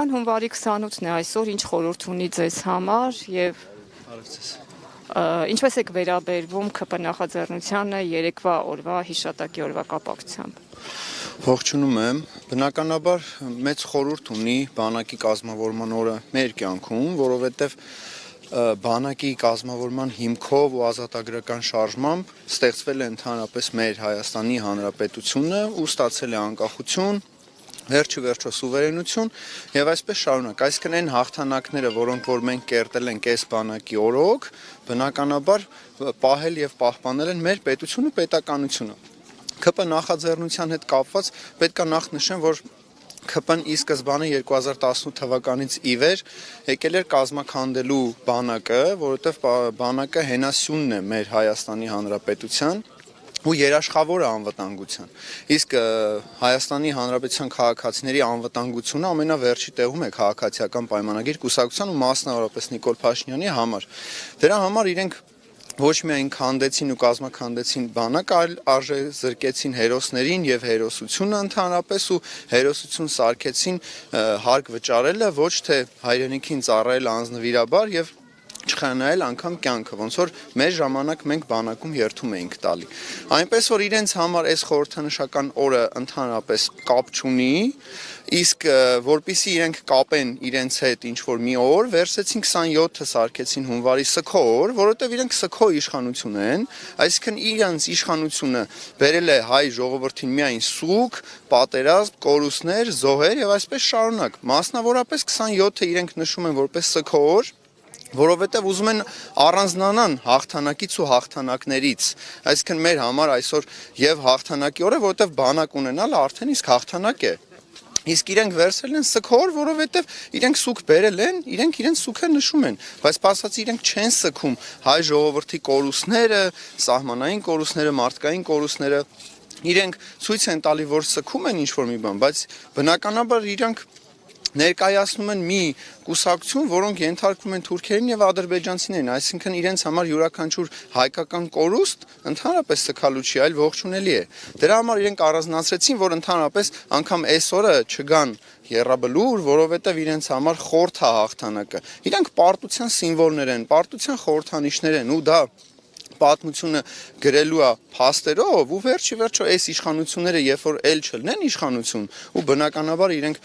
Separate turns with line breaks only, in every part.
Հունվարի 28-ն է այսօր, ինչ խորհուրդ ունի ձեզ համար եւ ինչպես եք վերաբերվում ԿՊ նախաձեռնությանը երեկվա օրվա հիշատակի օրվա կապակցությամբ։
Ողջունում եմ, բնականաբար մեծ խորհուրդ ունի բանակի կազմավորման օրը մեր կյանքում, որովհետեւ բանակի կազմավորման հիմքով ու ազատագրական շարժմամբ ստեղծվել է ընդհանրապես մեր Հայաստանի Հանրապետությունը ու ստացել է անկախություն, վերջը սուվերենություն եւ այսպես շարունակ, այսինքն այն հաղթանակները, որոնք որ մենք կերտել ենք այս բանակի օրոք, բնականաբար պահել եւ պահպանել են մեր պետությունը, պետականությունը։ ԿՊ նախաձեռնության հետ կապված պետք է նախ նշեմ, որ ԿՊ-ն ի սկզբանե 2018 թվականից ի վեր եկել էր կազմաքանդելու բանակը, որովհետեւ բանակը հենասյունն է մեր Հայաստանի Հանրապետության ու երաշխավոր անվտանգության։ Իսկ Հայաստանի Հանրապետության քաղաքացիների անվտանգությունը ամենավերջի տեղում է քաղաքացիական պայմանագիր կուսակցության ու մասնավորապես Նիկոլ Փաշինյանի համար։ Դրա համար իրենք ոչ միայն քանդեցին ու կազմաքանդեցին բանակը, այլ արժե զրկեցին հերոսներին եւ հերոսությունը ընդհանրապես ու հերոսություն սարքեցին հարկ վճարելը, ոչ թե հայրենիքին ծառայել անձնվիրաբար եւ չխնայել անգամ կյանքը, ոնց որ մեր ժամանակ մենք բանակում երթում էինք տալի։ Այնպես որ իրենց համար այս խորհրդանշական օրը ընդհանրապես կապ չունի, իսկ որpիսի իրենք կապեն իրենց հետ ինչ որ մի օր, վերցեցին 27-ը սարքեցին հունվարի սգո օր, որովհետև իրենք սգո իշխանություն են, այսինքն իրենց իշխանությունը բերել է հայ ժողովրդին միայն սուգ, պատերազմ, կորուստներ, զոհեր եւ այսպես շարունակ։ Մասնավորապես 27-ը իրենք նշում են որպես սգո օր, որովհետև ուզում են առանձնանան հաղթանակից ու հաղթանակներից, այսինքն մեր համար այսօր եւ հաղթանակի օր է, որովհետև բանակ ունենալը արդեն իսկ հաղթանակ է։ Իսկ իրենք վերցրել են սգոր, որովհետև իրենք սուգ բերել են, իրենք իրենց սուգը նշում են, բայց բացած իրենք չեն սգում հայ ժողովրդի կորուստները, սահմանային կորուստները, մարդկային կորուստները, իրենք ցույց են տալի, որ սգում են ինչ-որ մի բան, բայց բնականաբար իրենք ներկայացնում են մի կուսակցություն, որոնք ենթարկվում են թուրքերին եւ ադրբեջանցիներին, այսինքն իրենց համար յուրաքանչյուր հայկական կորուստ ընդհանրապես սգալու չի, այլ ողջունելի է։ Դրա համար իրենք առանձնացրեցին, որ ընդհանրապես անգամ այս օրը չգան եռաբլուր, որովհետեւ իրենց համար խորթ է հաղթանակը։ Իրենք պարտության սիմվոլներ են, պարտության խորհրդանիշներ են ու դա պատմությունը գրելու է փաստերով ու վերջո այս իշխանությունները երբ որ էլ չլինեն իշխանություն ու բնականաբար իրենք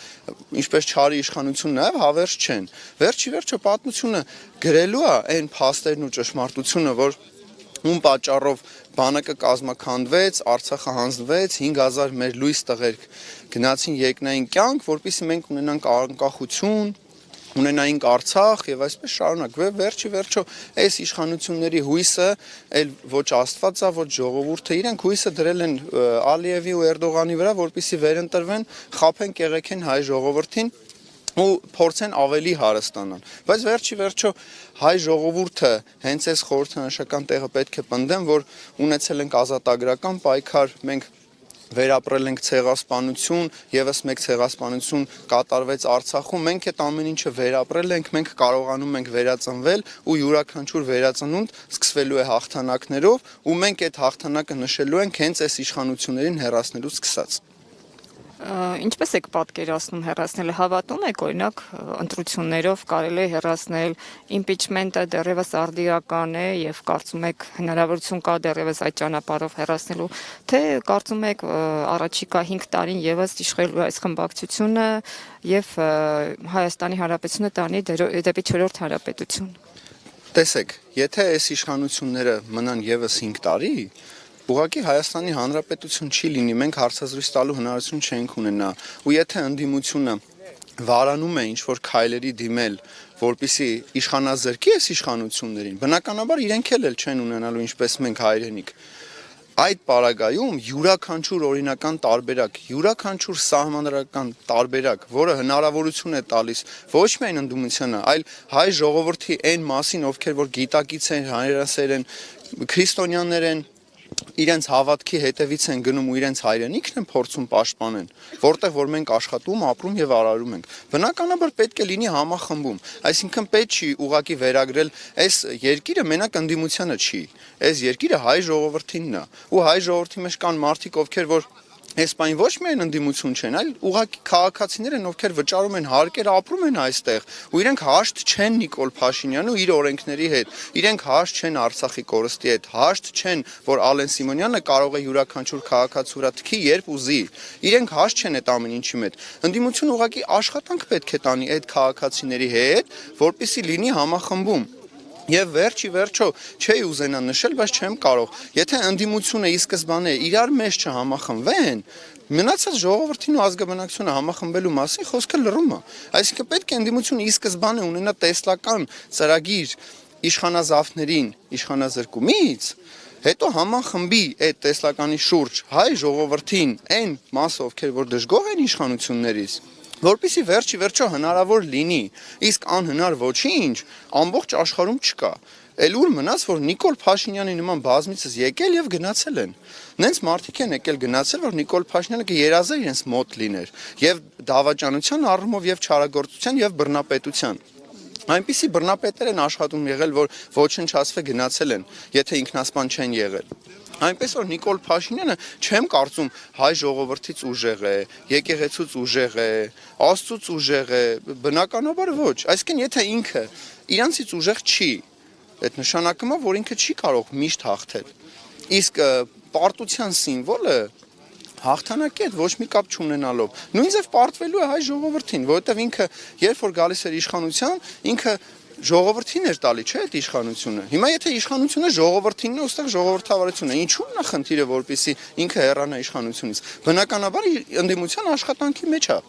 ինչպես չարի իշխանություն նաև հավերժ չեն վերջո պատմությունը գրելու է այն փաստերն ու ճշմարտությունը որ ում պատճառով բանակը կազմաքանդվեց, Արցախը հանձնվեց, 5000 մեր լույս տղերք գնացին երկնային կյանք, որպեսզի մենք ունենանք անկախություն ունենայինք Արցախ եւ այսպես շարունակ վերջո այս իշխանությունների հույսը այլ ոչ Աստված է ոչ ժողովուրդը իրենք հույսը դրել են Ալիևի ու Էրդողանի վրա որպեսզի վերընտրվեն խափեն կեղեքեն հայ ժողովրդին ու փորձեն ավելի հարստանալ բայց վերջո հայ ժողովուրդը հենց այս խորհրդանշական տեղը պետք է պնդեմ որ ունեցել ենք ազատագրական պայքար մենք վերապրել ենք ցեղասպանություն, եւս մեկ ցեղասպանություն կատարվեց Արցախում, մենք այդ ամեն ինչը վերապրել ենք, մենք կարողանում ենք վերածնվել ու յուրաքանչյուր վերածնունդ սկսվելու է հաղթանակներով ու մենք այդ հաղթանակը նշելու ենք հենց այս իշխանություններին հեռացնելուց սկսած։
Ինչպես եք պատկերացնում հեռացնելը, հավատում եք օրինակ ընտրություններով կարելի է հեռացնել, իմպիչմենտը դեռևս արդիական է եւ կարծում եք հնարավորություն կա դեռևս այդ ճանապարհով հեռացնելու, թե կարծում եք առաջիկա 5 տարին եւս իշխելու այս խմբակցությունը եւ Հայաստանի Հանրապետությունը տանի դեպի 4-րդ հանրապետություն։
Տեսեք, եթե այս իշխանությունները մնան եւս 5 տարի Ուղղակի Հայաստանի Հանրապետություն չի լինի, մենք հարցազրույց տալու հնարավորություն չենք ունենա, ու եթե ընդդիմությունը վարանում է ինչ-որ քայլերի դիմել, որպեսզի իշխանազրկի այս իշխանություններին, բնականաբար իրենք էլ չեն ունենալու ինչպես մենք հայրենիք։ Այդ պարագայում յուրաքանչյուր օրինական տարբերակ, յուրաքանչյուր սահմանադրական տարբերակ, որը հնարավորություն է տալիս ոչ միայն ընդդիմությանը, այլ հայ ժողովրդի այն մասին, ովքեր որ գիտակից են, հայրենասեր են, քրիստոնյաներ են, իրենց հավատքի հետևից են գնում ու իրենց հայրենիքն են փորձում պաշտպանել, որտեղ որ մենք աշխատում, ապրում եւ արարում ենք։ Բնականաբար պետք է լինի համախմբում, այսինքն պետք չի ուղակի վերագրել այս երկիրը մենակ ընդդիմությանը չի, այս երկիրը հայ ժողովրդինն է, ու հայ ժողովրդի մեջ կան մարդիկ, ովքեր որ Այս բան ոչ միայն ընդդիմություն չեն, այլ ուղղակի քաղաքացիներ են, ովքեր վճարում են հարկեր, ապրում են այստեղ, ու իրենք հաշտ չեն Նիկոլ Փաշինյանը ու իր օրենքների հետ։ Իրենք հաշտ չեն Արցախի կորստի հետ, հաշտ չեն, որ Ալեն Սիմոնյանը կարող է յուրաքանչյուր քաղաքացու վրա թքի, երբ ուզի։ Իրենք հաշտ չեն այդ ամեն ինչի հետ։ Ընդդիմությունը ուղղակի աշխատանք պետք է տանի այդ քաղաքացիների հետ, որպեսզի լինի համախմբում։ Եվ վերջի վերջո չի ուզենա նշել, բայց չեմ կարող։ Եթե ընդդիմությունը ի սկզբանե իրար մեջ չհամախմբվեն, մնացած ժողովրդին ու ազգաբնակչությունը համախմբելու մասին խոսքը լռում է։ Այսինքն պետք է ընդդիմությունը ի սկզբանե ունենա տեսլական ծրագիր իշխանազավթներին իշխանազրկումից, հետո համախմբի այդ տեսլականի շուրջ հայ ժողովրդին, այն մասը, ովքեր որ դժգոհ են իշխանություններից, որպեսզի վերջի վերջո հնարավոր լինի, իսկ անհնար ոչինչ ամբողջ աշխարհում չկա։ Էլ ուր մնաց, որ Նիկոլ Փաշինյանի նման բազմիցս եկել եւ գնացել են։ Նենց մարդիկ են եկել գնացել, որ Նիկոլ Փաշինյանը կերազե իրենց մոտ լիներ եւ դավաճանության առումով եւ չարագործության եւ բռնապետության։ Այնպիսի բռնապետեր են աշխատում եղել, որ ոչնչացվե գնացել են, եթե ինքնասպան չեն եղել։ Այնպես որ Նիկոլ Փաշինյանը չեմ կարծում հայ ժողովրդից ուժեղ է, եկեղեցուց ուժեղ է, Աստծուց ուժեղ է, բնականաբար ոչ։ Այսինքն եթե ինքը իրանցից ուժեղ չի, այդ նշանակում է, որ ինքը չի կարող միշտ հաղթել։ Իսկ պարտության սիմվոլը հաղթանակի հետ ոչ մի կապ չունենալով։ Նույնիսկ պարտվելու է հայ ժողովրդին, որովհետև ինքը երբ որ գալիս էր իշխանության, ինքը ժողովրդին էր տալի, չէ՞ այդ իշխանությունը։ Հիմա եթե իշխանությունը ժողովրդինն է, ուստեղ ժողովրդավարությունն է, ինչու՞ նա խնդիրը, որպեսզի ինքը հեռանա իշխանությունից։ Բնականաբար ընդդիմության աշխատանքի մեջ է։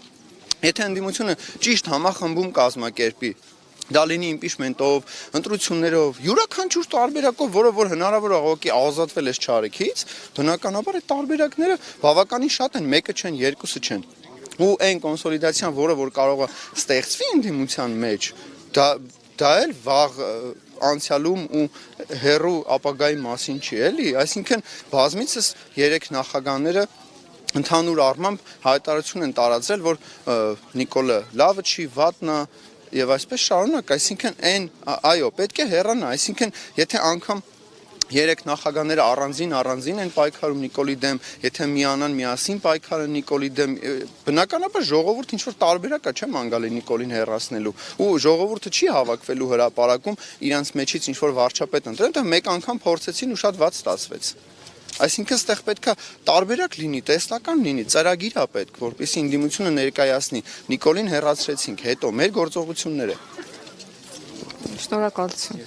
Եթե ընդդիմությունը ճիշտ համախմբում կազմակերպի, դա լինի իմպիչմենտով, ընտրություններով, յուրաքանչյուր տարբերակով, որը որ հնարավոր է ուղղակի ազատվել այս չարիքից, բնականաբար այդ տարբերակները բավականին շատ են, մեկը չեն, երկուսը չեն։ Ու այն կոնսոլիդացիան, որը որ կարող է ստեղծվի ընդդիմության մեջ, դա էլ վաղ անցյալում ու հերու ապագայի մասին չի, էլի, այսինքն բազմիցս երեք նախագահները ընդհանուր առմամբ հայտարարություն են տարածել, որ Նիկոլը լավը չի, վատն է եւ այսպես շարունակ, այսինքն այո, պետք է հեռանա, այսինքն եթե անգամ երեք նախագահները առանձին են պայքարում Նիկոլի դեմ, եթե միանան միասին պայքարեն Նիկոլի դեմ, բնականաբար ժողովուրդ ինչ որ տարբերակ է, չէ՞ մանգալի Նիկոլին հեռացնելու, ու ժողովուրդը չի հավաքվելու հրապարակում իրանց մեջից ինչ որ վարչապետ ընտրեն, դա մեկ անգամ փորձեցին ու շատ վատ ստացվեց։ Այսինքն ստեղ պետք է տարբերակ լինի, տեսլական լինի, ծրագիր է պետք, որպեսզի ընդդիմությունը ներկայացնի։ Նիկոլին հեռացրեցինք, հետո մեր գործողությունները։
Շնորհակալություն։